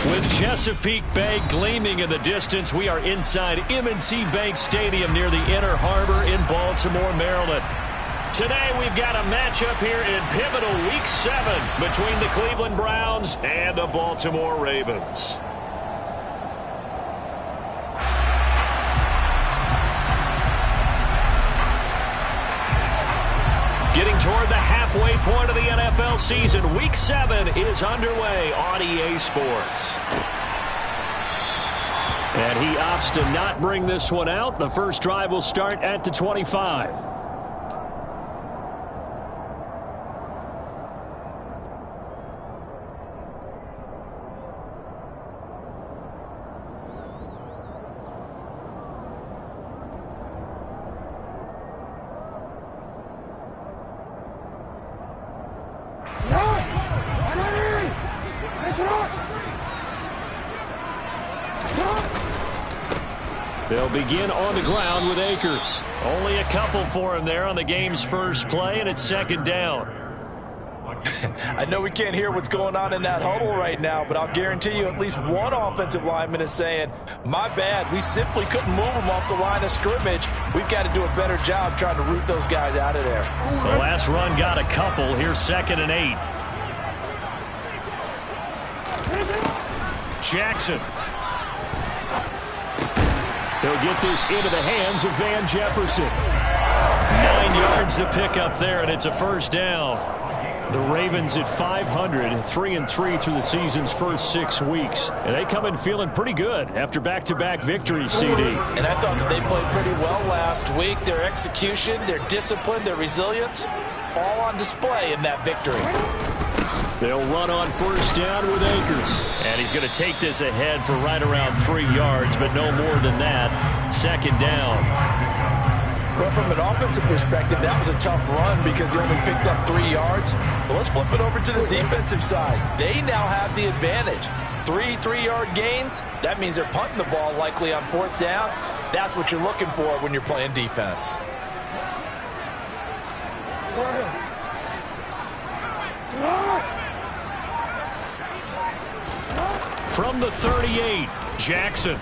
With Chesapeake Bay gleaming in the distance, we are inside M&T Bank Stadium near the Inner Harbor in Baltimore, Maryland. Today we've got a matchup here in pivotal Week 7 between the Cleveland Browns and the Baltimore Ravens. Getting toward the halfway point of the NFL season, Week 7 is underway on EA Sports. And he opts to not bring this one out. The first drive will start at the 25. They'll begin on the ground with Akers. Only a couple for him there on the game's first play, and it's second down. I know we can't hear what's going on in that huddle right now, but I'll guarantee you at least one offensive lineman is saying, my bad, we simply couldn't move them off the line of scrimmage. We've got to do a better job trying to root those guys out of there. The last run got a couple. Here's 2nd and 8. Jackson. He'll get this into the hands of Van Jefferson. 9 yards to pick up there, and it's a first down. The Ravens at 500, 3-3 through the season's first 6 weeks. And they come in feeling pretty good after back-to-back victories, CD. And I thought that they played pretty well last week. Their execution, their discipline, their resilience, all on display in that victory. They'll run on first down with Akers. And he's going to take this ahead for right around 3 yards, but no more than that. Second down. Well, from an offensive perspective, that was a tough run because he only picked up 3 yards. Well, let's flip it over to the defensive side. They now have the advantage. 3-3-yard gains, that means they're punting the ball likely on 4th down. That's what you're looking for when you're playing defense. From the 38, Jackson.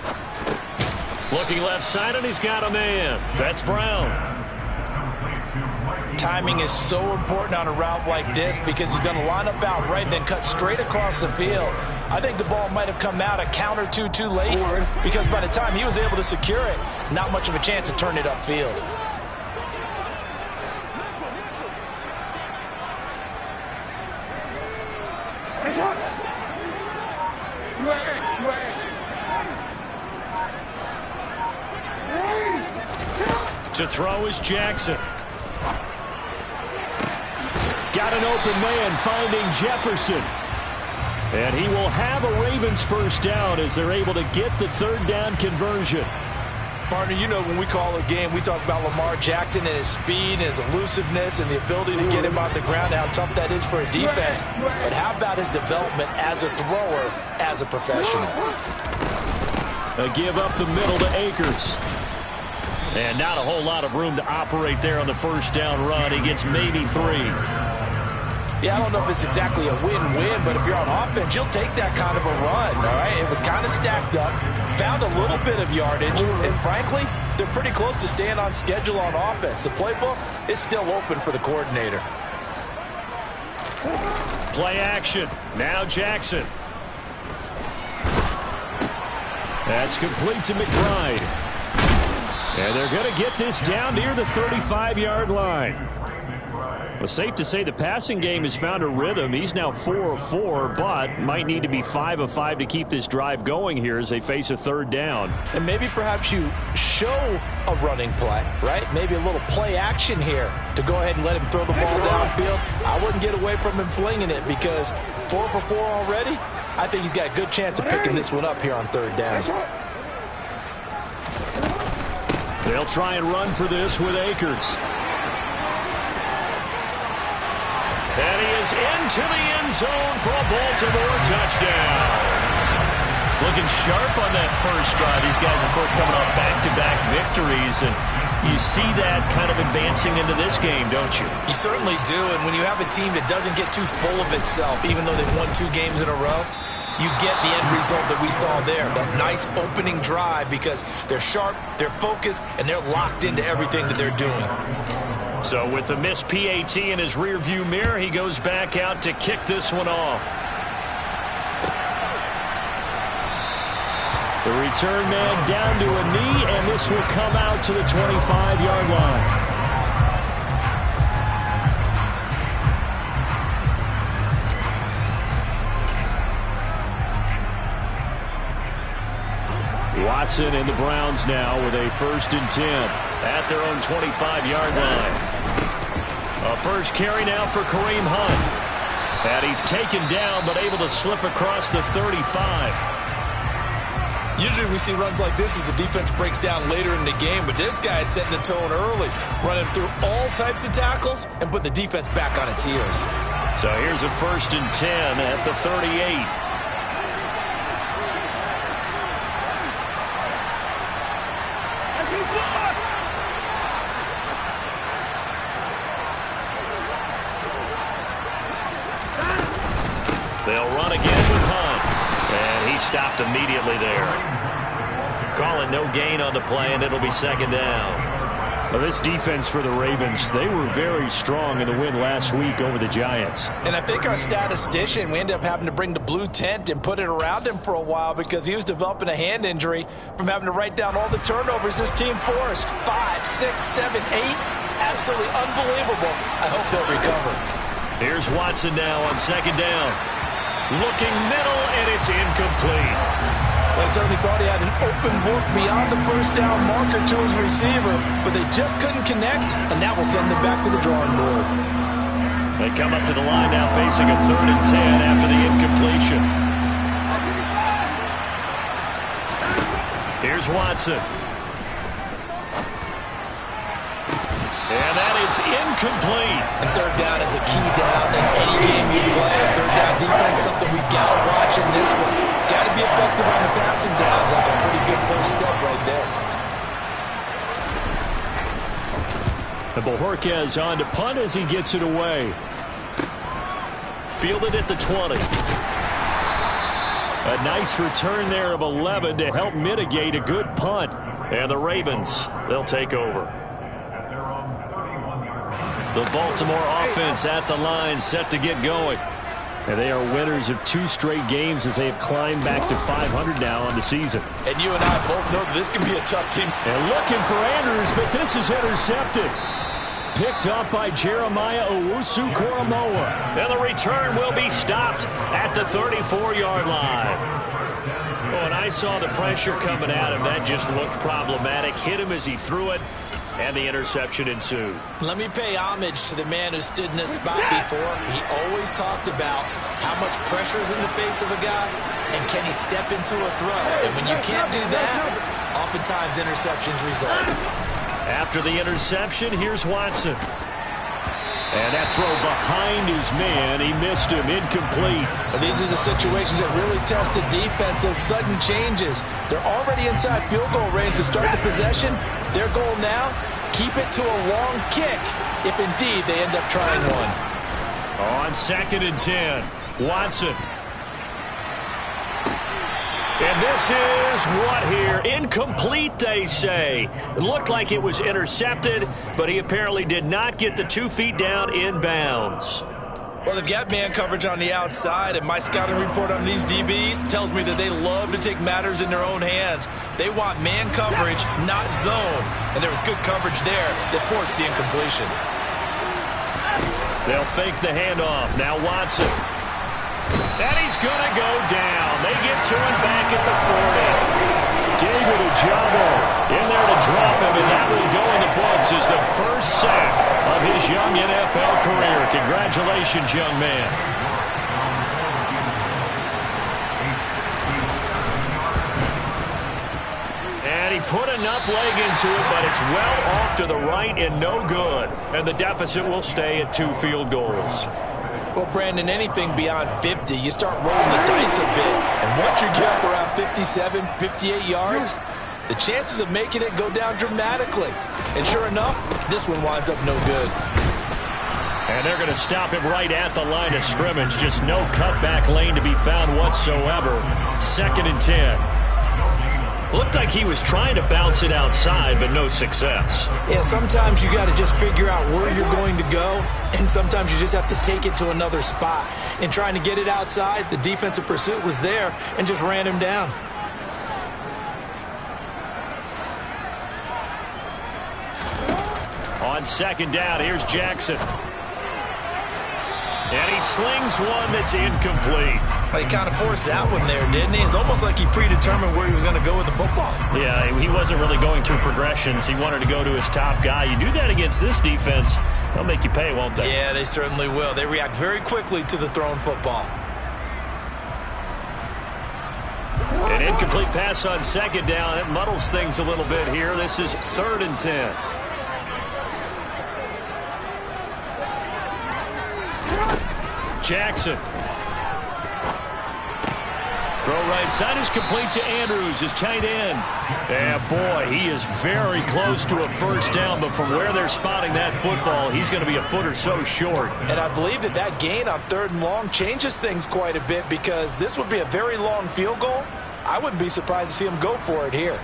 Looking left side, and he's got a man. That's Brown. Timing is so important on a route like this because he's going to line up out right, then cut straight across the field. I think the ball might have come out a count or two too late because by the time he was able to secure it, not much of a chance to turn it upfield. To throw is Jackson. Got an open man finding Jefferson. And he will have a Ravens first down as they're able to get the 3rd down conversion. Partner, you know when we call a game, we talk about Lamar Jackson and his speed and his elusiveness and the ability to get him on the ground, how tough that is for a defense. But how about his development as a thrower, as a professional? A give up the middle to Akers. And not a whole lot of room to operate there on the first down run. He gets maybe 3. Yeah, I don't know if it's exactly a win-win, but if you're on offense, you'll take that kind of a run, all right? It was kind of stacked up, found a little bit of yardage, and frankly, they're pretty close to staying on schedule on offense. The playbook is still open for the coordinator. Play action. Now Jackson. That's complete to McBride. And they're going to get this down near the 35-yard line. Well, safe to say the passing game has found a rhythm. He's now 4 of 4, but might need to be 5 of 5 to keep this drive going here as they face a 3rd down. And maybe perhaps you show a running play, right? Maybe a little play action here to go ahead and let him throw the ball downfield. I wouldn't get away from him flinging it because 4 for 4 already. I think he's got a good chance of picking this one up here on 3rd down. They'll try and run for this with Akers. And he is into the end zone for a Baltimore touchdown. Looking sharp on that first drive. These guys, of course, coming off back-to-back victories. And you see that kind of advancing into this game, don't you? You certainly do. And when you have a team that doesn't get too full of itself, even though they've won 2 games in a row, you get the end result that we saw there. That nice opening drive because they're sharp, they're focused, and they're locked into everything that they're doing. So with the missed PAT in his rearview mirror, he goes back out to kick this one off. The return man down to a knee, and this will come out to the 25-yard line. Watson and the Browns now with a 1st and 10 at their own 25-yard line. A first carry now for Kareem Hunt. And he's taken down but able to slip across the 35. Usually we see runs like this as the defense breaks down later in the game, but this guy is setting the tone early, running through all types of tackles and putting the defense back on its heels. So here's a 1st and 10 at the 38. They'll run again with Hunt. And he stopped immediately there. Calling no gain on the play, and it'll be 2nd down. Well, this defense for the Ravens, they were very strong in the win last week over the Giants. And I think our statistician, we ended up having to bring the blue tent and put it around him for a while because he was developing a hand injury from having to write down all the turnovers this team forced. 5, 6, 7, 8. Absolutely unbelievable. I hope they'll recover. Here's Watson now on 2nd down. Looking middle, and it's incomplete. They certainly thought he had an open look beyond the 1st down marker to his receiver, but they just couldn't connect, and that will send them back to the drawing board. They come up to the line now facing a 3rd and 10 after the incompletion. Here's Watson. And that is incomplete. And 3rd down is a key down in any game you play. 3rd down defense, something we've got to watch in this one. Got to be effective on the passing downs. That's a pretty good first step right there. And Bojorquez on to punt as he gets it away. Fielded at the 20. A nice return there of 11 to help mitigate a good punt. And the Ravens, they'll take over. The Baltimore offense at the line, set to get going. And they are winners of 2 straight games as they have climbed back to 500 now on the season. And you and I both know that this can be a tough team. And looking for Andrews, but this is intercepted. Picked up by Jeremiah Owusu-Koramoah. And the return will be stopped at the 34-yard line. Oh, and I saw the pressure coming at him. That just looked problematic. Hit him as he threw it. And the interception ensued. Let me pay homage to the man who stood in this spot before. He always talked about how much pressure is in the face of a guy, and can he step into a throw. And when you can't do that, oftentimes interceptions result. After the interception, here's Watson. And that throw behind his man, he missed him, incomplete. And these are the situations that really test the defense, those sudden changes. They're already inside field goal range to start the possession. Their goal now, keep it to a long kick, if indeed they end up trying one. On 2nd and 10, Watson. And this is what here? Incomplete, they say. It looked like it was intercepted, but he apparently did not get the 2 feet down in bounds. Well, they've got man coverage on the outside, and my scouting report on these DBs tells me that they love to take matters in their own hands. They want man coverage, not zone. And there was good coverage there that forced the incompletion. They'll fake the handoff. Now Watson. And he's going to go down. They get to him back at the 40. David Ojabo in there to drop him, and that will go in the books as the first sack of his young NFL career. Congratulations, young man. And he put enough leg into it, but it's well off to the right and no good. And the deficit will stay at 2 field goals. Well, Brandon, anything beyond 50, you start rolling the dice a bit. And once you get up around 57, 58 yards, the chances of making it go down dramatically. And sure enough, this one winds up no good. And they're going to stop him right at the line of scrimmage. Just no cutback lane to be found whatsoever. 2nd and 10. Looked like he was trying to bounce it outside, but no success. Yeah, sometimes you got to just figure out where you're going to go, and sometimes you just have to take it to another spot. In trying to get it outside, the defensive pursuit was there and just ran him down. On 2nd down, here's Jackson. And he slings one that's incomplete. He kind of forced that one there, didn't he? It's almost like he predetermined where he was going to go with the football. Yeah, he wasn't really going through progressions. He wanted to go to his top guy. You do that against this defense, they'll make you pay, won't they? Yeah, they certainly will. They react very quickly to the thrown football. An incomplete pass on 2nd down. It muddles things a little bit here. This is 3rd and 10. Jackson. Throw right side is complete to Andrews, his tight end. Yeah, boy, he is very close to a first down, but from where they're spotting that football, he's going to be a foot or so short. And I believe that gain on 3rd and long changes things quite a bit, because this would be a very long field goal. I wouldn't be surprised to see him go for it here.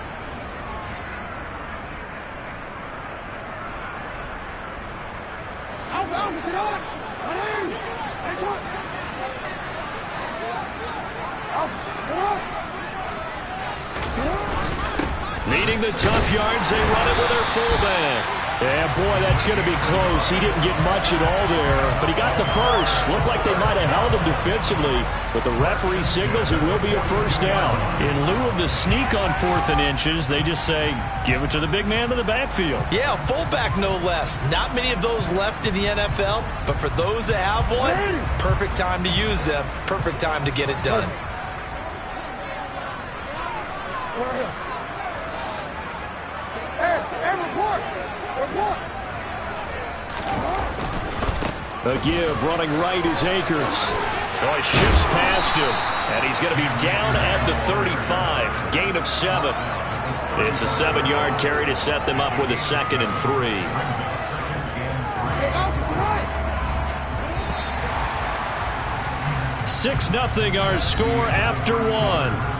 Needing the tough yards, they run it with their fullback. Yeah, boy, that's going to be close. He didn't get much at all there, but he got the first. Looked like they might have held him defensively, but the referee signals it will be a first down. In lieu of the sneak on 4th and inches, they just say, give it to the big man in the backfield. Yeah, fullback no less. Not many of those left in the NFL, but for those that have one, perfect time to use them, perfect time to get it done. A give, running right is Akers. Oh, he shifts past him, and he's going to be down at the 35. Gain of 7. It's a 7-yard carry to set them up with a 2nd and 3. Six 0 our score after 1.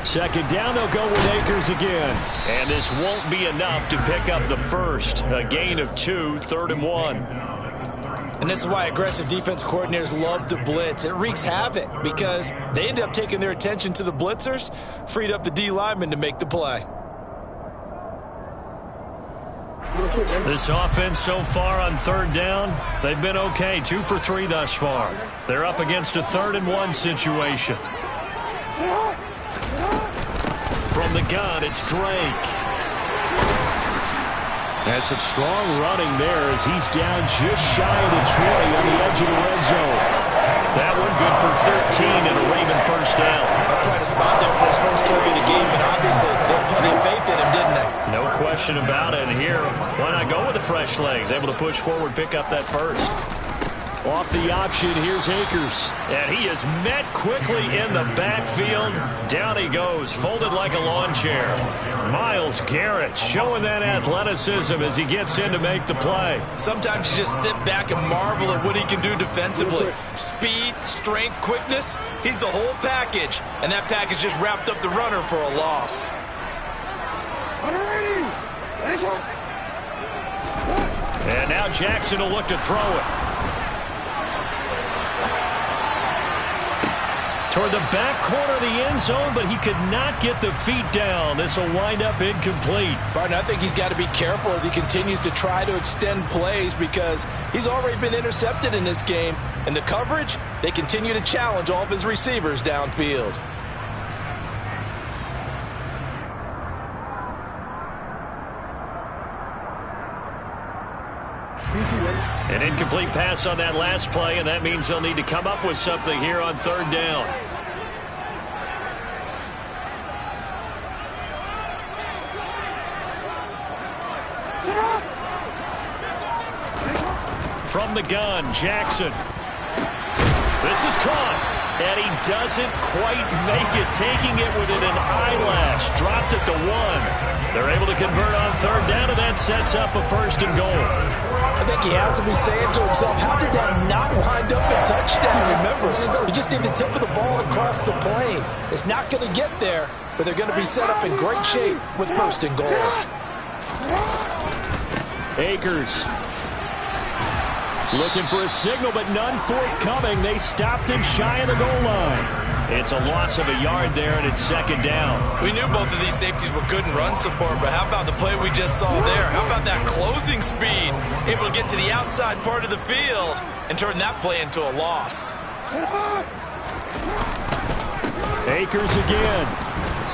Second down, they'll go with Akers again. And this won't be enough to pick up the first. A gain of 2, 3rd and 1. And this is why aggressive defense coordinators love to blitz. It wreaks havoc because they end up taking their attention to the blitzers, freed up the D lineman to make the play. This offense so far on 3rd down, they've been okay. 2 for 3 thus far. They're up against a 3rd and 1 situation. From the gun, it's Drake. Has some strong running there as he's down just shy of the 20 on the edge of the red zone. That one good for 13 and a Raven first down. That's quite a spot there for his first carry of the game, but obviously they had plenty of faith in him, didn't they? No question about it. And here, why not go with the fresh legs? Able to push forward, pick up that first. Off the option, here's Akers. And he is met quickly in the backfield. Down he goes, folded like a lawn chair. Myles Garrett showing that athleticism as he gets in to make the play. Sometimes you just sit back and marvel at what he can do defensively. Speed, strength, quickness, he's the whole package. And that package just wrapped up the runner for a loss. And now Jackson will look to throw it. Toward the back corner of the end zone, but he could not get the feet down. This will wind up incomplete. Barton, I think he's got to be careful as he continues to try to extend plays because he's already been intercepted in this game. And the coverage, they continue to challenge all of his receivers downfield. An incomplete pass on that last play, and that means they'll need to come up with something here on 3rd down. From the gun, Jackson. This is caught. And he doesn't quite make it, taking it within an eyelash. Dropped at the 1. They're able to convert on third down, and that sets up a 1st and goal. I think he has to be saying to himself, how did that not wind up a touchdown? Remember, you just need the tip of the ball across the plane. It's not going to get there, but they're going to be set up in great shape with 1st and goal. Akers looking for a signal, but none forthcoming. They stopped him shy of the goal line. It's a loss of a yard there, and it's 2nd down. We knew both of these safeties were good in run support, but how about the play we just saw there? How about that closing speed? Able to get to the outside part of the field and turn that play into a loss. Akers again.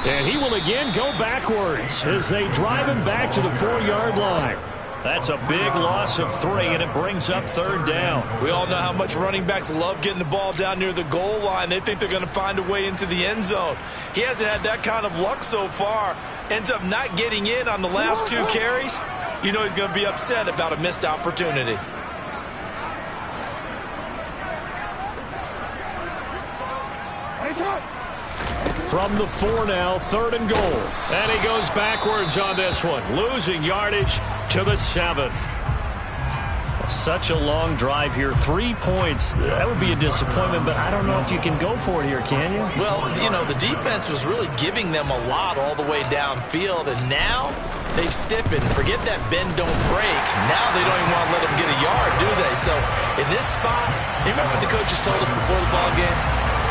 And he will again go backwards as they drive him back to the 4-yard line. That's a big loss of 3, and it brings up 3rd down. We all know how much running backs love getting the ball down near the goal line. They think they're going to find a way into the end zone. He hasn't had that kind of luck so far. Ends up not getting in on the last 2 carries. You know he's going to be upset about a missed opportunity. From the 4 now, 3rd and goal. And he goes backwards on this one, losing yardage to the 7. Such a long drive here. 3 points. That would be a disappointment, but I don't know if you can go for it here, can you? Well, you know, the defense was really giving them a lot all the way downfield, and now they've stiffened. Forget that bend, don't break. Now they don't even want to let them get a yard, do they? So in this spot, you remember what the coaches told us before the ball game?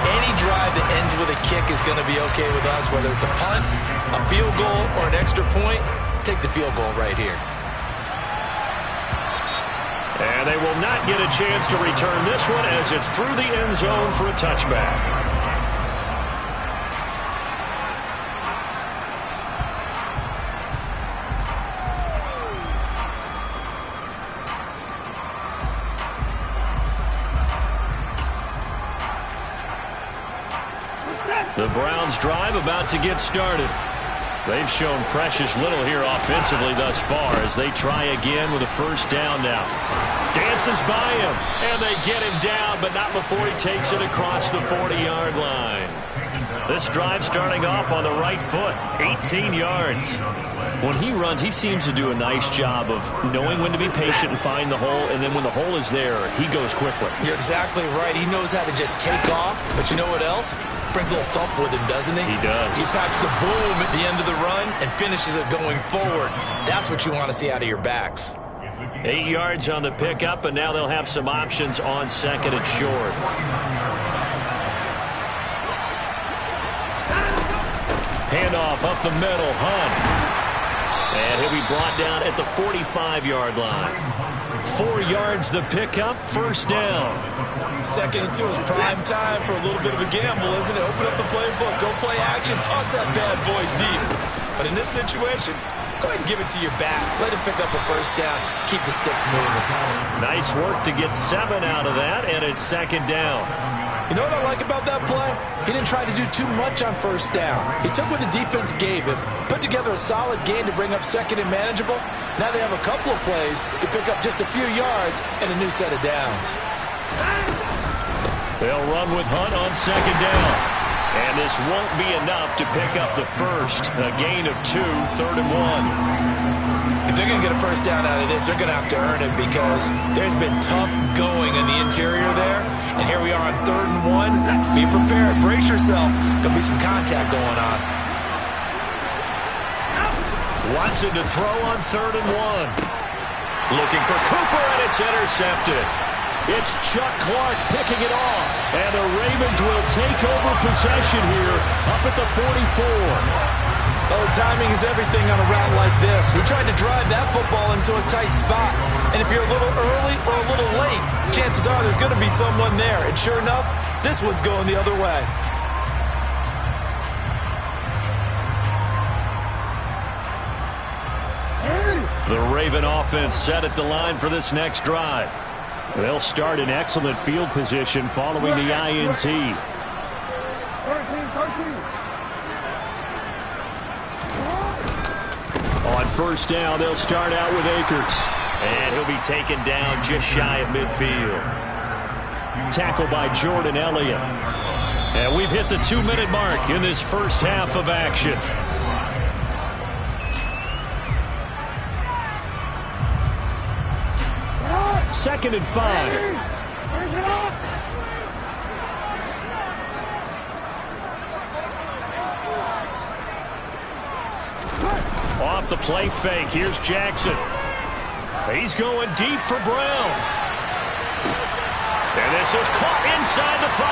Any drive that ends with a kick is going to be okay with us, whether it's a punt, a field goal, or an extra point. Take the field goal right here. And they will not get a chance to return this one as it's through the end zone for a touchback. The Browns drive about to get started. They've shown precious little here offensively thus far as they try again with a 1st down now. Dances by him, and they get him down, but not before he takes it across the 40-yard line. This drive starting off on the right foot, 18 yards. When he runs, he seems to do a nice job of knowing when to be patient and find the hole, and then when the hole is there, he goes quickly. You're exactly right. He knows how to just take off, but you know what else? Brings a little thump with him, doesn't he? He does. He packs the boom at the end of the run and finishes it going forward. That's what you want to see out of your backs. 8 yards on the pickup, and now they'll have some options on 2nd and short. Handoff up the middle, Hunt. And he'll be brought down at the 45-yard line. 4 yards the pickup, 1st down. 2nd and 2 is prime time for a little bit of a gamble, isn't it? Open up the playbook, go play action, toss that bad boy deep. But in this situation, go ahead and give it to your back. Let him pick up a 1st down. Keep the sticks moving. Nice work to get 7 out of that, and it's 2nd down. You know what I like about that play? He didn't try to do too much on 1st down. He took what the defense gave him, put together a solid gain to bring up 2nd and manageable. Now they have a couple of plays to pick up just a few yards and a new set of downs. They'll run with Hunt on 2nd down. And this won't be enough to pick up the 1st. A gain of 2, 3rd and 1. If they're going to get a 1st down out of this, they're going to have to earn it because there's been tough going in the interior there. And here we are on 3rd and 1. Be prepared. Brace yourself. There'll be some contact going on. Watson to throw on 3rd and 1. Looking for Cooper, and it's intercepted. It's Chuck Clark picking it off. And the Ravens will take over possession here up at the 44. Oh, timing is everything on a round like this. He tried to drive that football into a tight spot. And if you're a little early or a little late, chances are there's going to be someone there. And sure enough, this one's going the other way. The Raven offense set at the line for this next drive. They'll start in excellent field position following the INT. On first down. They'll start out with Akers. And he'll be taken down just shy of midfield. Tackled by Jordan Elliott. And we've hit the 2-minute mark in this first half of action. Second and 5. Off the play fake. Here's Jackson. He's going deep for Brown. And this is caught inside the 5.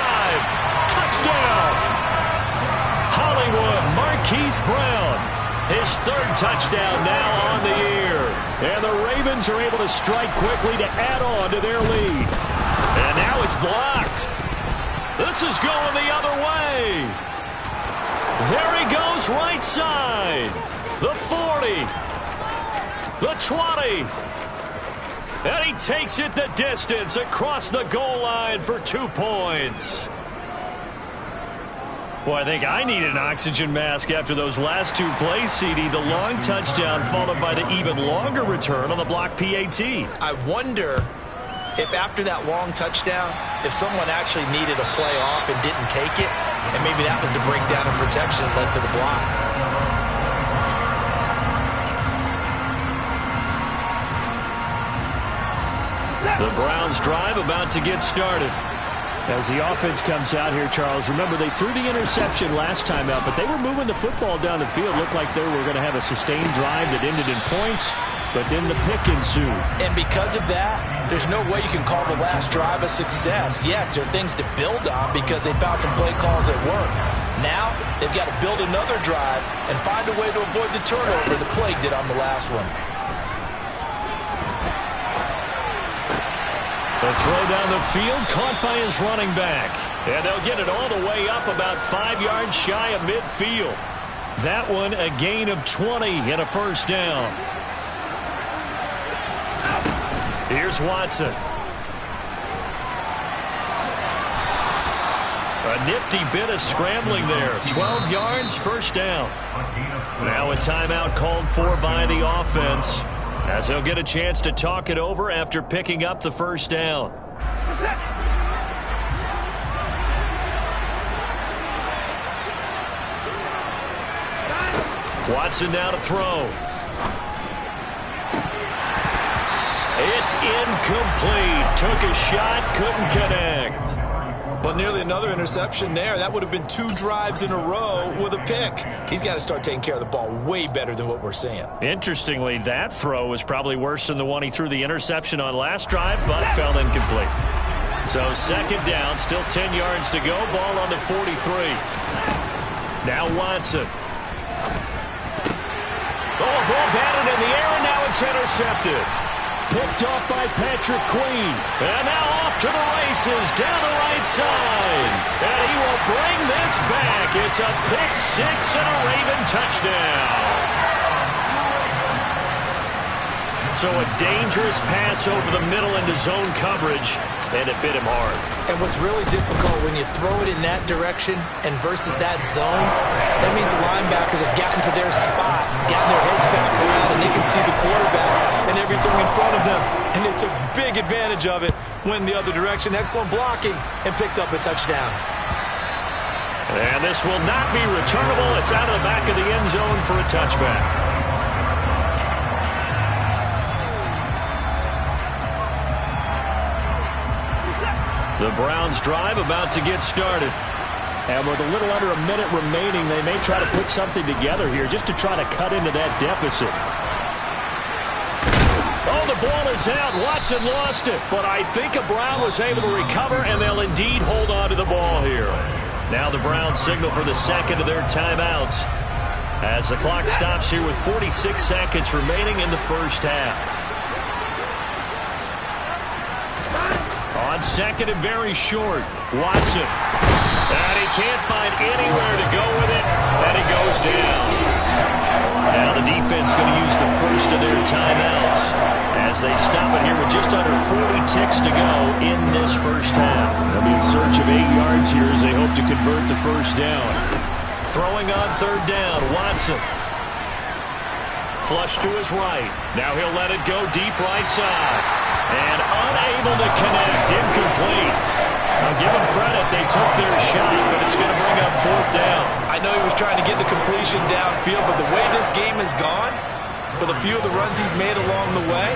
Touchdown. Hollywood Marquise Brown. His third touchdown now on the year. And the Ravens are able to strike quickly to add on to their lead. And now it's blocked. This is going the other way. There he goes right side. The 40. The 20. And he takes it the distance across the goal line for 2 points. Well, I think I need an oxygen mask after those last 2 plays, CD. The long touchdown followed by the even longer return on the block PAT. I wonder if after that long touchdown, if someone actually needed a play off and didn't take it, and maybe that was the breakdown in protection that led to the block. The Browns drive about to get started. As the offense comes out here, Charles, remember they threw the interception last time out, but they were moving the football down the field. Looked like they were going to have a sustained drive that ended in points, but then the pick ensued. And because of that, there's no way you can call the last drive a success. Yes, there are things to build on because they found some play calls that work. Now, they've got to build another drive and find a way to avoid the turnover the play did on the last one. The throw down the field, caught by his running back. And they'll get it all the way up about 5 yards shy of midfield. That one a gain of 20 and a first down. Here's Watson. A nifty bit of scrambling there. 12 yards, first down. Now a timeout called for by the offense, as they'll get a chance to talk it over after picking up the first down. Watson now to throw. It's incomplete. Took a shot, couldn't connect. Well, nearly another interception there. That would have been 2 drives in a row with a pick. He's got to start taking care of the ball way better than what we're seeing. Interestingly, that throw was probably worse than the one he threw the interception on last drive, but fell incomplete. So second down, still 10 yards to go. Ball on the 43. Now Watson. Oh, ball batted in the air, and now it's intercepted. Picked off by Patrick Queen. And now off to the races down the right side. And he will bring this back. It's a pick-6 and a Raven touchdown. So a dangerous pass over the middle into zone coverage, and it bit him hard. And what's really difficult when you throw it in that direction and versus that zone, that means the linebackers have gotten to their spot, gotten their heads back around, and they can see the quarterback and everything in front of them. And they took big advantage of it, went the other direction, excellent blocking, and picked up a touchdown. And this will not be returnable. It's out of the back of the end zone for a touchback. The Browns drive about to get started. And with a little under a minute remaining, they may try to put something together here just to try to cut into that deficit. Oh, the ball is out. Watson lost it. But I think Brown was able to recover, and they'll indeed hold on to the ball here. Now the Browns signal for the second of their timeouts, as the clock stops here with 46 seconds remaining in the first half. On second and very short, Watson. And he can't find anywhere to go with it, and he goes down. Now the defense going to use the first of their timeouts as they stop it here with just under 40 ticks to go in this first half. They'll be in search of 8 yards here as they hope to convert the first down. Throwing on third down, Watson. Flush to his right. Now he'll let it go deep right side. And unable to connect. Incomplete. I'll give him credit. They took their shot, but it's going to bring up 4th down. I know he was trying to get the completion downfield, but the way this game has gone, with a few of the runs he's made along the way,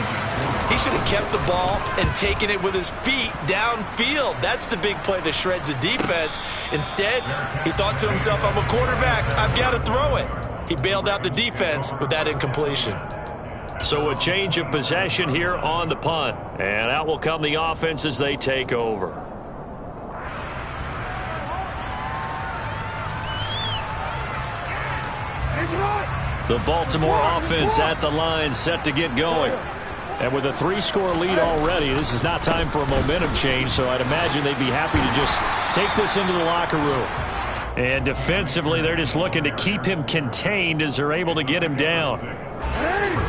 he should have kept the ball and taken it with his feet downfield. That's the big play that shreds the defense. Instead, he thought to himself, I'm a quarterback. I've got to throw it. He bailed out the defense with that incompletion. So a change of possession here on the punt. And out will come the offense as they take over. The Baltimore offense at the line, set to get going. And with a 3-score lead already, this is not time for a momentum change, so I'd imagine they'd be happy to just take this into the locker room. And defensively, they're just looking to keep him contained as they're able to get him down.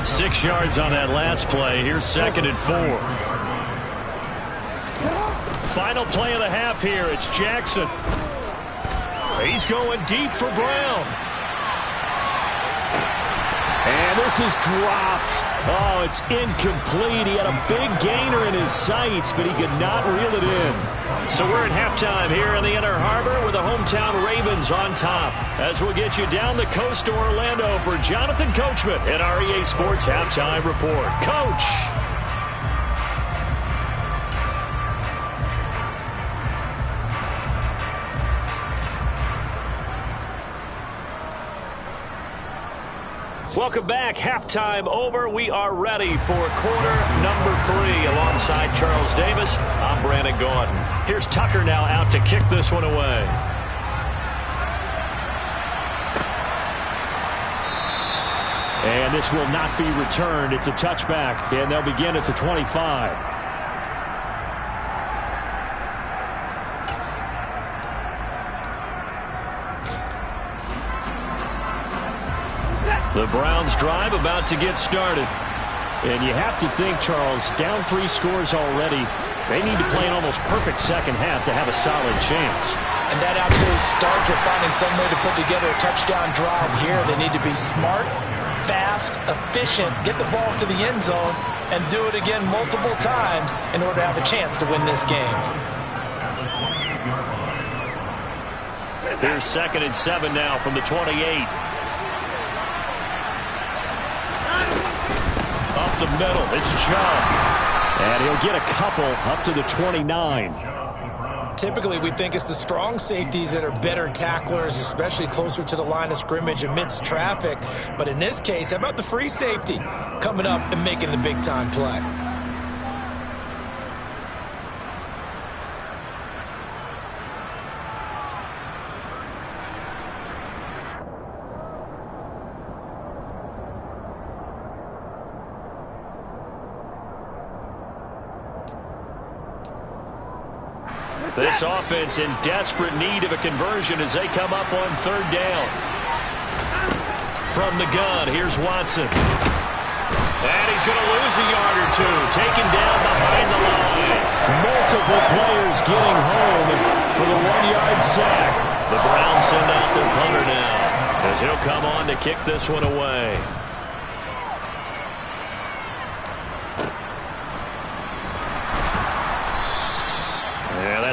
6 yards on that last play. Here's 2nd and 4. Final play of the half here. It's Jackson. He's going deep for Brown. And this is dropped. Oh, it's incomplete. He had a big gainer in his sights, but he could not reel it in. So we're at halftime here in the Inner Harbor with the hometown Ravens on top. As we'll get you down the coast to Orlando for Jonathan Coachman at our EA Sports Halftime Report. Coach. Welcome back. Halftime over. We are ready for quarter number 3 alongside Charles Davis. I'm Brandon Gordon. Here's Tucker now out to kick this one away. And this will not be returned. It's a touchback, and they'll begin at the 25. The Browns drive about to get started. And you have to think, Charles, down 3 scores already. They need to play an almost perfect second half to have a solid chance. And that absolutely starts with finding some way to put together a touchdown drive here. They need to be smart, fast, efficient, get the ball to the end zone, and do it again multiple times in order to have a chance to win this game. Here's 2nd and 7 now from the 28. Up the middle, it's Chubb. And he'll get a couple up to the 29. Typically, we think it's the strong safeties that are better tacklers, especially closer to the line of scrimmage amidst traffic. But in this case, how about the free safety coming up and making the big-time play? This offense in desperate need of a conversion as they come up on 3rd down. From the gun, here's Watson. And he's going to lose a yard or 2. Taken down behind the line. Multiple players getting home for the 1-yard sack. The Browns send out their punter now as he'll come on to kick this one away.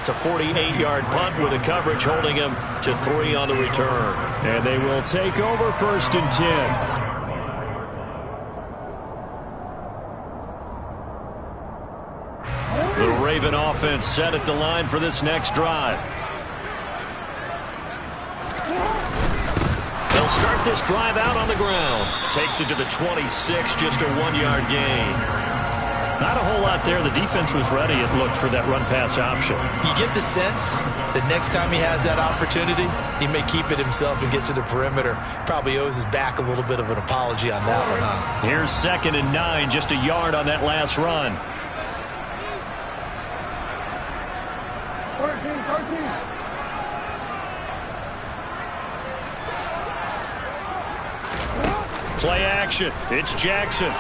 That's a 48-yard punt with the coverage holding him to 3 on the return. And they will take over 1st and 10. The Raven offense set at the line for this next drive. They'll start this drive out on the ground. Takes it to the 26, just a 1-yard gain. Not a whole lot there. The defense was ready, it looked, for that run-pass option. You get the sense that next time he has that opportunity, he may keep it himself and get to the perimeter. Probably owes his back a little bit of an apology on that one, huh? Here's 2nd and 9, just a yard on that last run. 13. Play action. It's Jackson.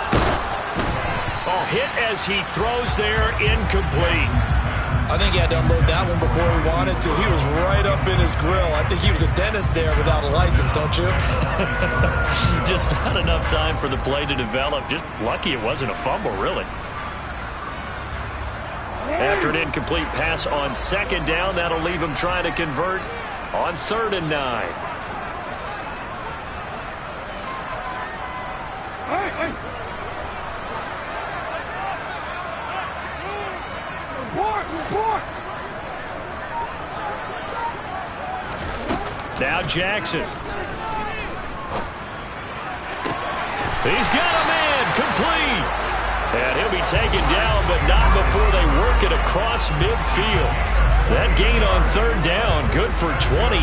Oh, hit as he throws there, incomplete. I think he had to unload that one before he wanted to. He was right up in his grill. I think he was a dentist there without a license, don't you? Just not enough time for the play to develop. Just lucky it wasn't a fumble, really. After an incomplete pass on second down, that'll leave him trying to convert on 3rd and 9. Now Jackson. He's got a man complete. And he'll be taken down, but not before they work it across midfield. That gain on 3rd down, good for 28.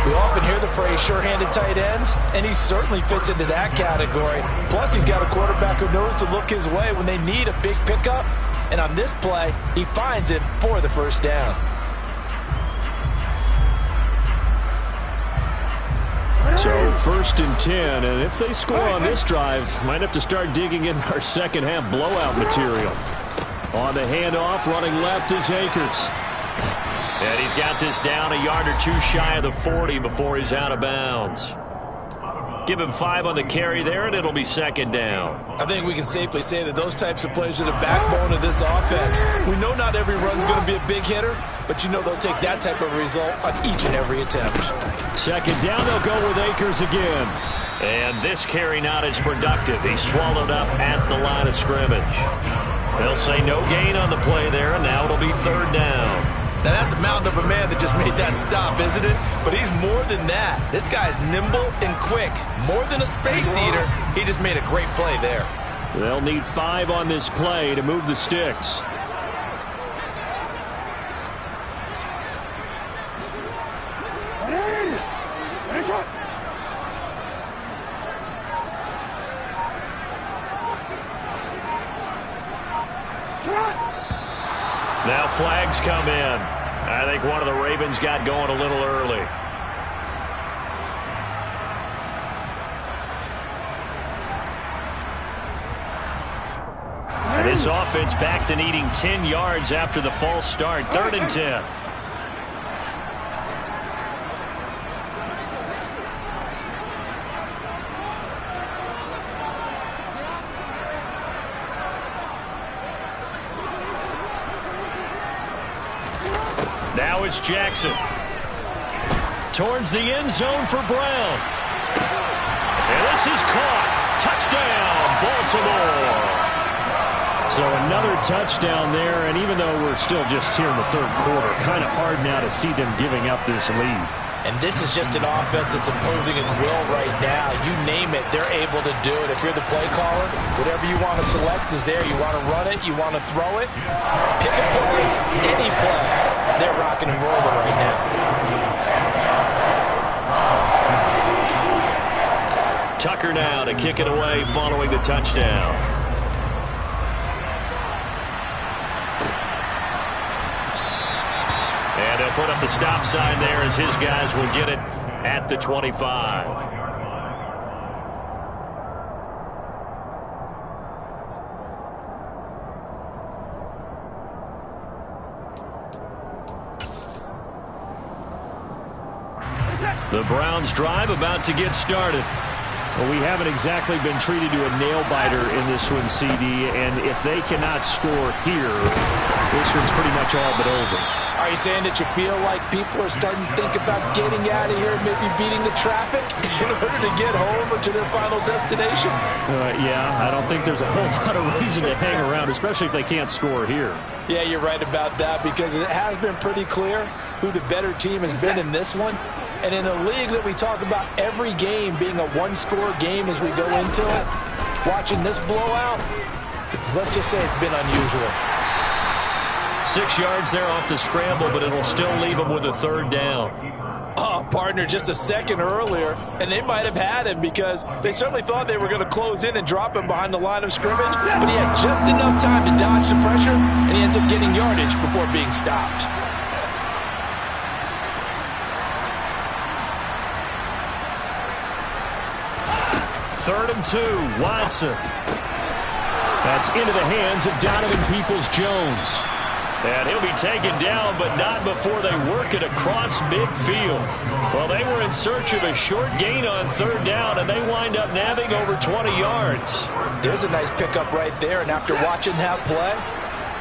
We often hear the phrase sure-handed tight ends, and he certainly fits into that category. Plus, he's got a quarterback who knows to look his way when they need a big pickup. And on this play, he finds it for the 1st down. So 1st and 10, and if they score on this drive, might have to start digging in our second half blowout material. On the handoff, running left is Akers. And he's got this down a yard or two shy of the 40 before he's out of bounds. Give him 5 on the carry there, and it'll be 2nd down. I think we can safely say that those types of plays are the backbone of this offense. We know not every run's going to be a big hitter, but you know they'll take that type of result on each and every attempt. 2nd down, they'll go with Akers again. And this carry not as productive. He's swallowed up at the line of scrimmage. They'll say no gain on the play there, and now it'll be 3rd down. Now, that's a mountain of a man that just made that stop, isn't it? But he's more than that. This guy's nimble and quick. More than a space eater, he just made a great play there. They'll need 5 on this play to move the sticks. Now flags come in. I think one of the Ravens got going a little early. And this offense back to needing 10 yards after the false start. 3rd and 10. Now it's Jackson. Towards the end zone for Brown. And this is caught. Touchdown, Baltimore. So another touchdown there, and even though we're still just here in the 3rd quarter, kind of hard now to see them giving up this lead. And this is just an offense that's imposing its will right now. You name it, they're able to do it. If you're the play caller, whatever you want to select is there. You want to run it, you want to throw it, pick a play, any play. They're rocking and rolling right now. Tucker now to kick it away following the touchdown. And they'll put up the stop sign there as his guys will get it at the 25. The Browns drive about to get started. Well, we haven't exactly been treated to a nail-biter in this one, CD, and if they cannot score here, this one's pretty much all but over. Are you saying that you feel like people are starting to think about getting out of here, maybe beating the traffic in order to get home or to their final destination? Yeah, I don't think there's a whole lot of reason to hang around, especially if they can't score here. Yeah, you're right about that, because it has been pretty clear who the better team has been in this one. And in a league that we talk about every game being a one-score game as we go into it, watching this blowout, let's just say it's been unusual. 6 yards there off the scramble, but it'll still leave him with a 3rd down. Oh, partner, just a second earlier, and they might have had him because they certainly thought they were going to close in and drop him behind the line of scrimmage, but he had just enough time to dodge the pressure, and he ends up getting yardage before being stopped. Third and 2, Watson. That's into the hands of Donovan Peoples-Jones. And he'll be taken down, but not before they work it across midfield. Well, they were in search of a short gain on third down, and they wind up nabbing over 20 yards. There's a nice pickup right there, and after watching that play,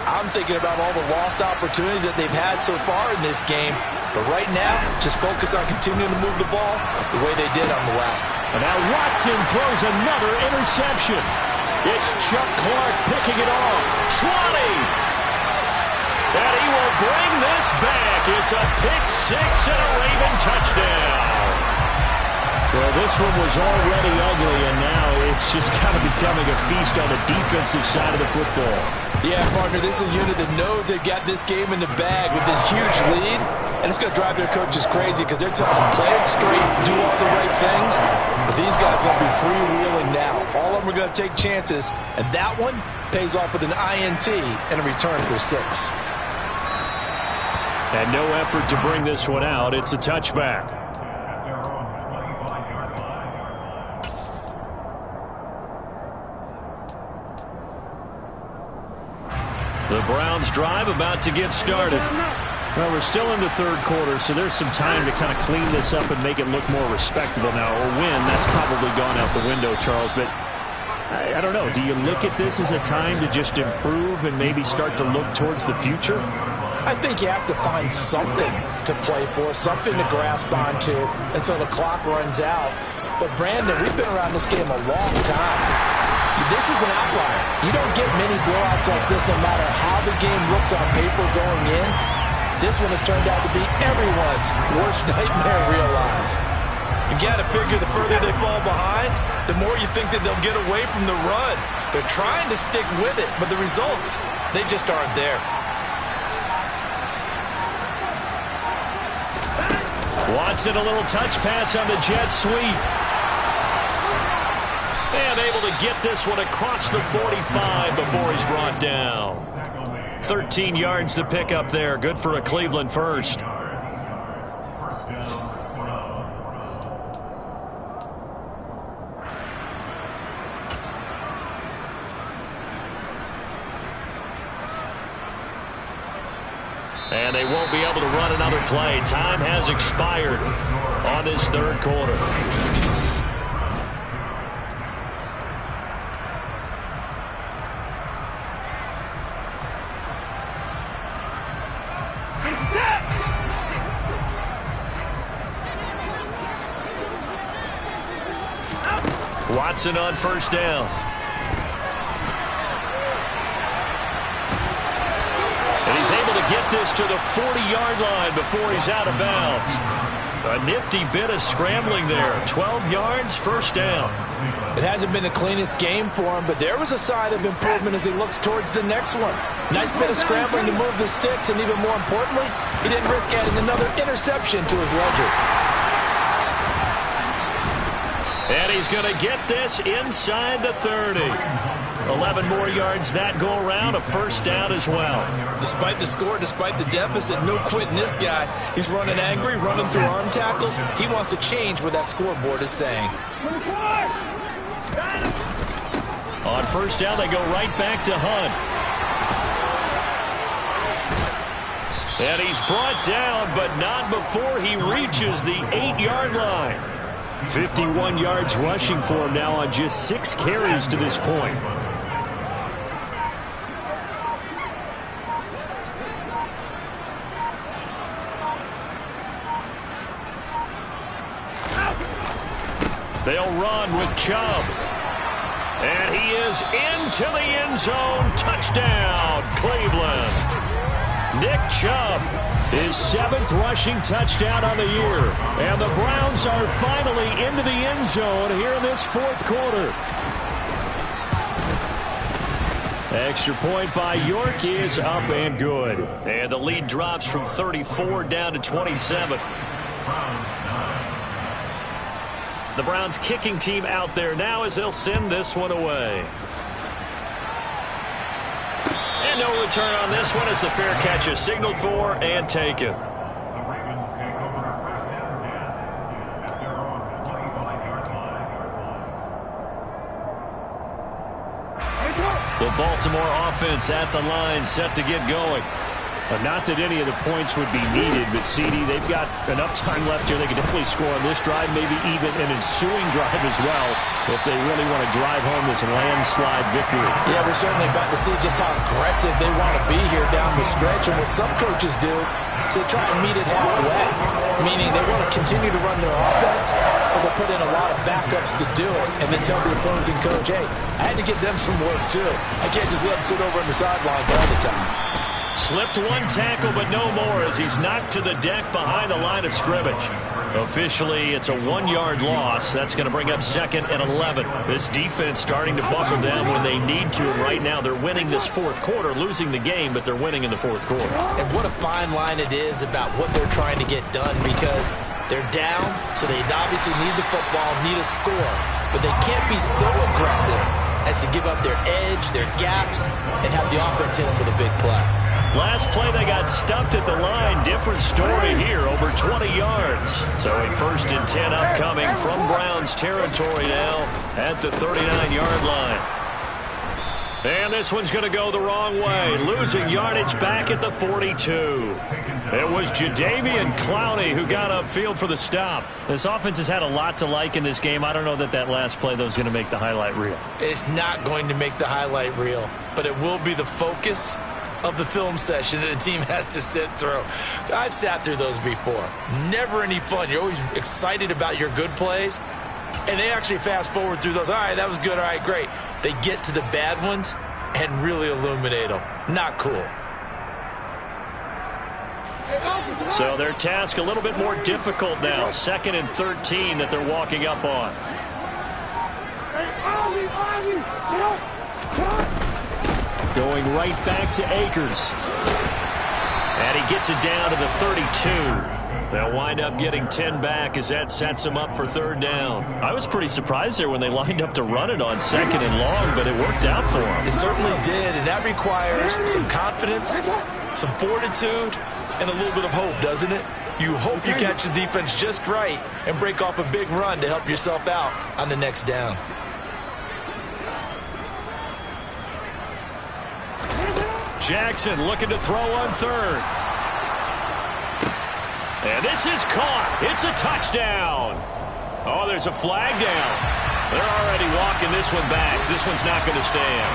I'm thinking about all the lost opportunities that they've had so far in this game. But right now, just focus on continuing to move the ball the way they did on the last. And now Watson throws another interception. It's Chuck Clark picking it off. 20! And he will bring this back. It's a pick six and a Raven touchdown. Well, this one was already ugly, and now it's just kind of becoming a feast on the defensive side of the football. Yeah, partner, this is a unit that knows they've got this game in the bag with this huge lead, and it's going to drive their coaches crazy because they're telling them play it straight, do all the right things, but these guys are going to be freewheeling now. All of them are going to take chances, and that one pays off with an INT and a return for 6. And no effort to bring this one out. It's a touchback. The Browns drive about to get started. Well, we're still in the third quarter, so there's some time to kind of clean this up and make it look more respectable now. Or win, that's probably gone out the window, Charles. But I don't know. Do you look at this as a time to just improve and maybe start to look towards the future? I think you have to find something to play for, something to grasp onto until the clock runs out. But, Brandon, we've been around this game a long time. This is an outlier. You don't get many blowouts like this no matter how the game looks on paper going in. This one has turned out to be everyone's worst nightmare realized. You got to figure the further they fall behind, the more you think that they'll get away from the run. They're trying to stick with it, but the results, they just aren't there. Watson, a little touch pass on the jet sweep. And able to get this one across the 45 before he's brought down. 13 yards to pick up there. Good for a Cleveland first. And they won't be able to run another play. Time has expired on this third quarter. Watson on first down. And he's able to get this to the 40-yard line before he's out of bounds. A nifty bit of scrambling there. 12 yards, first down. It hasn't been the cleanest game for him, but there was a sign of improvement as he looks towards the next one. Nice bit of scrambling to move the sticks, and even more importantly, he didn't risk adding another interception to his ledger. And he's going to get this inside the 30. 11 more yards that go around, a first down as well. Despite the score, despite the deficit, no quitting this guy. He's running angry, running through arm tackles. He wants to change what that scoreboard is saying. On first down, they go right back to Hunt. And he's brought down, but not before he reaches the 8-yard line. 51 yards rushing for him now on just 6 carries to this point. They'll run with Chubb. And he is into the end zone. Touchdown, Cleveland. Nick Chubb, his 7th rushing touchdown on the year. And the Browns are finally into the end zone here in this 4th quarter. Extra point by York is up and good. And the lead drops from 34 down to 27. The Browns kicking team out there now as they'll send this one away. And no return on this one as the fair catch is signaled for and taken. The Baltimore offense at the line set to get going. Not that any of the points would be needed, but CD, they've got enough time left here. They can definitely score on this drive, maybe even an ensuing drive as well, if they really want to drive home this landslide victory. Yeah, we're certainly about to see just how aggressive they want to be here down the stretch. And what some coaches do is they try and meet it halfway, meaning they want to continue to run their offense, but they'll put in a lot of backups to do it, and then tell the opposing coach, hey, I had to give them some work too. I can't just let them sit over on the sidelines all the time. Slipped one tackle, but no more as he's knocked to the deck behind the line of scrimmage. Officially, it's a 1-yard loss. That's going to bring up 2nd and 11. This defense starting to buckle down when they need to, and right now they're winning this fourth quarter, losing the game, but they're winning in the fourth quarter. And what a fine line it is about what they're trying to get done, because they're down, so they obviously need the football, need a score, but they can't be so aggressive as to give up their edge, their gaps, and have the offense hit them with a big play. Last play, they got stuffed at the line. Different story here, over 20 yards. So a 1st and 10 upcoming from Browns territory now at the 39-yard line. And this one's going to go the wrong way. Losing yardage back at the 42. It was Jadeveon Clowney who got upfield for the stop. This offense has had a lot to like in this game. I don't know that that last play, though, is going to make the highlight reel. It's not going to make the highlight reel, but it will be the focus of the film session that the team has to sit through. I've sat through those before. Never any fun. You're always excited about your good plays, and they actually fast forward through those. All right, that was good. All right, great. They get to the bad ones and really illuminate them. Not cool. So their task a little bit more difficult now. 2nd and 13 that they're walking up on. Going right back to Akers. And he gets it down to the 32. They'll wind up getting 10 back as that sets them up for 3rd down. I was pretty surprised there when they lined up to run it on 2nd and long, but it worked out for them. It certainly did, and that requires some confidence, some fortitude, and a little bit of hope, doesn't it? You hope you catch the defense just right and break off a big run to help yourself out on the next down. Jackson looking to throw on 3rd. And this is caught. It's a touchdown. Oh, there's a flag down. They're already walking this one back. This one's not going to stand.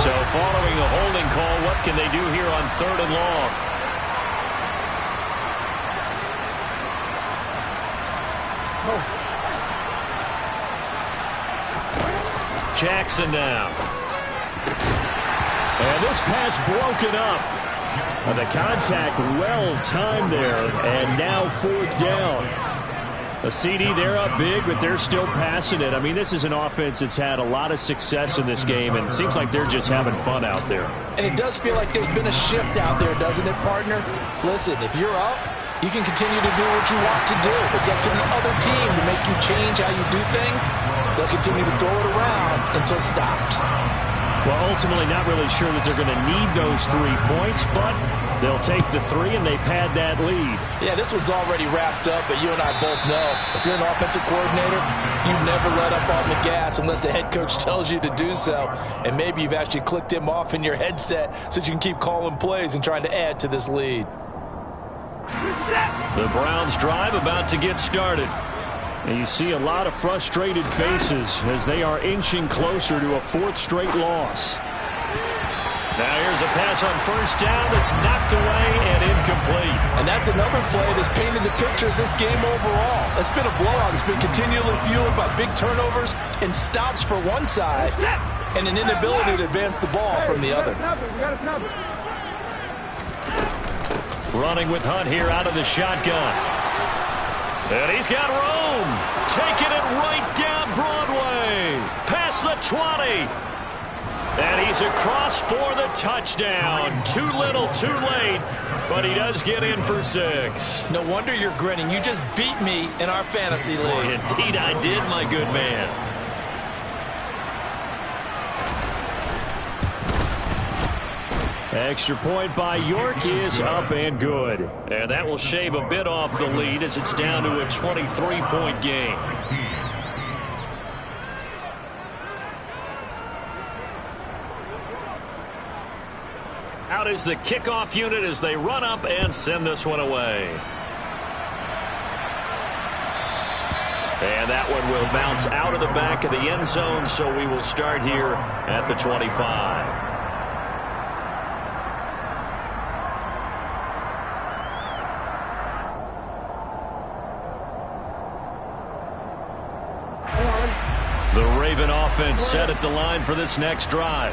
So following a holding call, what can they do here on 3rd and long? Jackson now. And this pass broken up. The contact well timed there, and now 4th down. A CD, they're up big, but they're still passing it. I mean, this is an offense that's had a lot of success in this game, and it seems like they're just having fun out there. And it does feel like there's been a shift out there, doesn't it, partner? Listen, if you're up, you can continue to do what you want to do. It's up to the other team to make you change how you do things. They'll continue to throw it around until stopped. Well, ultimately not really sure that they're going to need those 3 points, but they'll take the 3 and they pad that lead. Yeah, this one's already wrapped up, but you and I both know if you're an offensive coordinator, you never let up on the gas unless the head coach tells you to do so. And maybe you've actually clicked him off in your headset so you can keep calling plays and trying to add to this lead. The Browns drive about to get started. And you see a lot of frustrated faces as they are inching closer to a 4th straight loss. Now here's a pass on 1st down that's knocked away and incomplete. And that's another play that's painted the picture of this game overall. It's been a blowout. It's been continually fueled by big turnovers and stops for one side and an inability to advance the ball from the other. Running with Hunt here out of the shotgun. And he's got room. Taking it right down Broadway. Past the 20. And he's across for the touchdown. Too little, too late. But he does get in for 6. No wonder you're grinning. You just beat me in our fantasy league. Indeed I did, my good man. Extra point by York is up and good. And that will shave a bit off the lead as it's down to a 23-point game. out is the kickoff unit as they run up and send this one away. And that one will bounce out of the back of the end zone, so we will start here at the 25. The Raven offense set at the line for this next drive.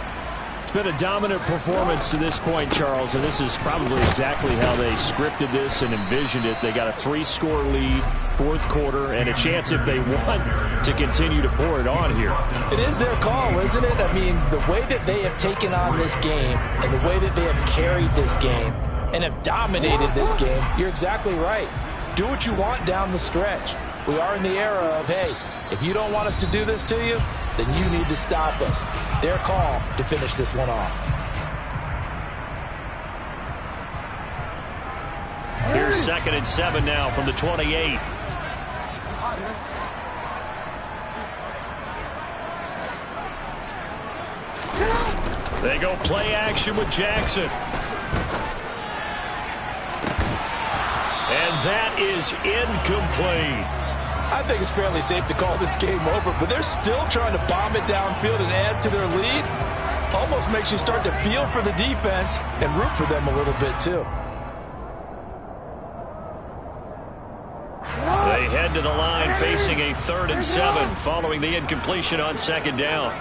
It's been a dominant performance to this point, Charles, and this is probably exactly how they scripted this and envisioned it. They got a 3-score lead, fourth quarter, and a chance if they want to continue to pour it on here. It is their call, isn't it? I mean, the way that they have taken on this game and the way that they have carried this game and have dominated this game, you're exactly right. Do what you want down the stretch. We are in the era of, hey, if you don't want us to do this to you, then you need to stop us. Their call to finish this one off. Here's 2nd and 7 now from the 28. They go play action with Jackson. And that is incomplete. I think it's fairly safe to call this game over, but they're still trying to bomb it downfield and add to their lead. Almost makes you start to feel for the defense and root for them a little bit too. They head to the line facing a 3rd and 7 following the incompletion on 2nd down.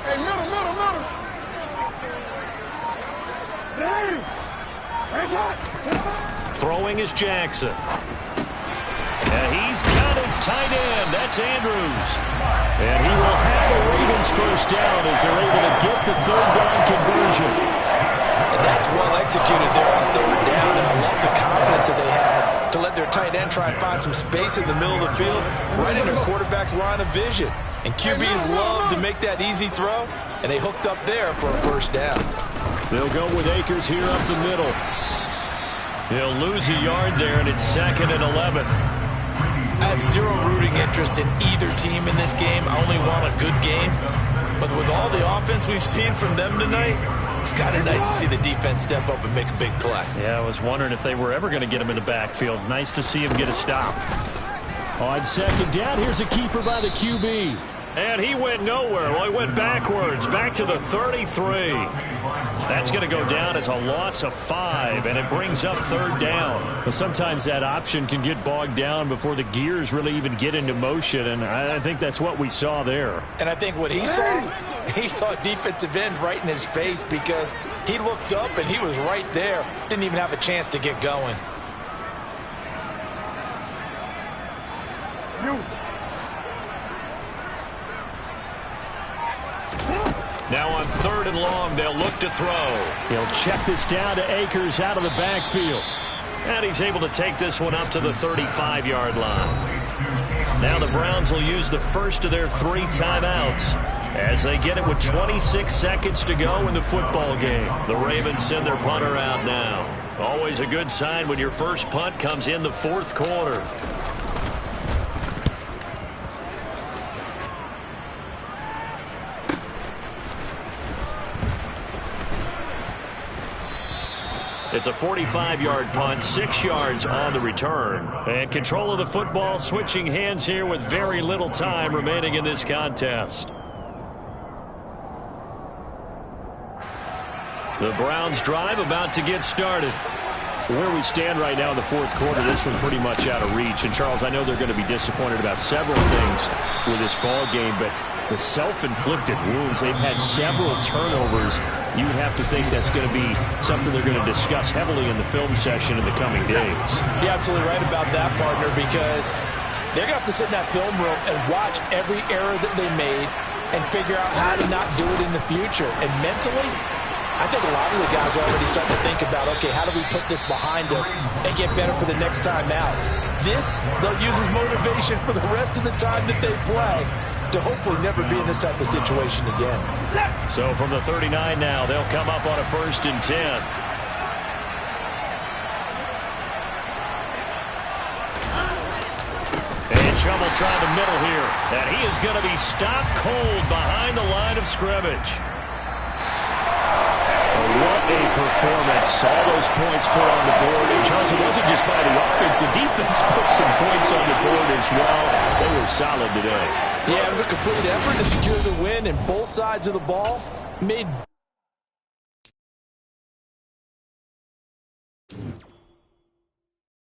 Hey, middle. Throwing is Jackson. And he's got his tight end. That's Andrews. And he will have the Ravens first down as they're able to get the 3rd down conversion. And that's well executed there on 3rd down. And I love the confidence that they had to let their tight end try and find some space in the middle of the field, right in their quarterback's line of vision. And QBs love to make that easy throw, and they hooked up there for a first down. They'll go with Akers here up the middle. He'll lose a yard there, and it's 2nd and 11. I have zero rooting interest in either team in this game. I only want a good game. But with all the offense we've seen from them tonight, it's kind of nice to see the defense step up and make a big play. Yeah, I was wondering if they were ever going to get him in the backfield. Nice to see him get a stop. On 2nd down, here's a keeper by the QB. And he went nowhere. Well, he went backwards, back to the 33. That's going to go down as a loss of 5, and it brings up 3rd down. Well, sometimes that option can get bogged down before the gears really even get into motion, and I think that's what we saw there. And I think what he saw defensive end right in his face because he looked up and he was right there. Didn't even have a chance to get going. Now on 3rd and long, they'll look to throw. He'll check this down to Akers out of the backfield. And he's able to take this one up to the 35-yard line. Now the Browns will use the first of their 3 timeouts as they get it with 26 seconds to go in the football game. The Ravens send their punter out now. Always a good sign when your first punt comes in the 4th quarter. It's a 45-yard punt, 6 yards on the return. And control of the football switching hands here with very little time remaining in this contest. The Browns drive about to get started. Where we stand right now in the 4th quarter, this one pretty much out of reach. And, Charles, I know they're going to be disappointed about several things with this ball game, but the self-inflicted wounds, they've had several turnovers. You would have to think that's going to be something they're going to discuss heavily in the film session in the coming days. You're absolutely right about that, partner, because they're going to have to sit in that film room and watch every error that they made and figure out how to not do it in the future. And mentally, I think a lot of the guys are already starting to think about, okay, how do we put this behind us and get better for the next time out? This, they'll use as motivation for the rest of the time that they play to hopefully never be in this type of situation again. So from the 39 now, they'll come up on a 1st and 10. trouble trying the middle here. And he is going to be stopped cold behind the line of scrimmage. What a performance. All those points put on the board. And, Charles, it wasn't just by the offense. The defense put some points on the board as well. They were solid today. Yeah, it was a complete effort to secure the win, and both sides of the ball made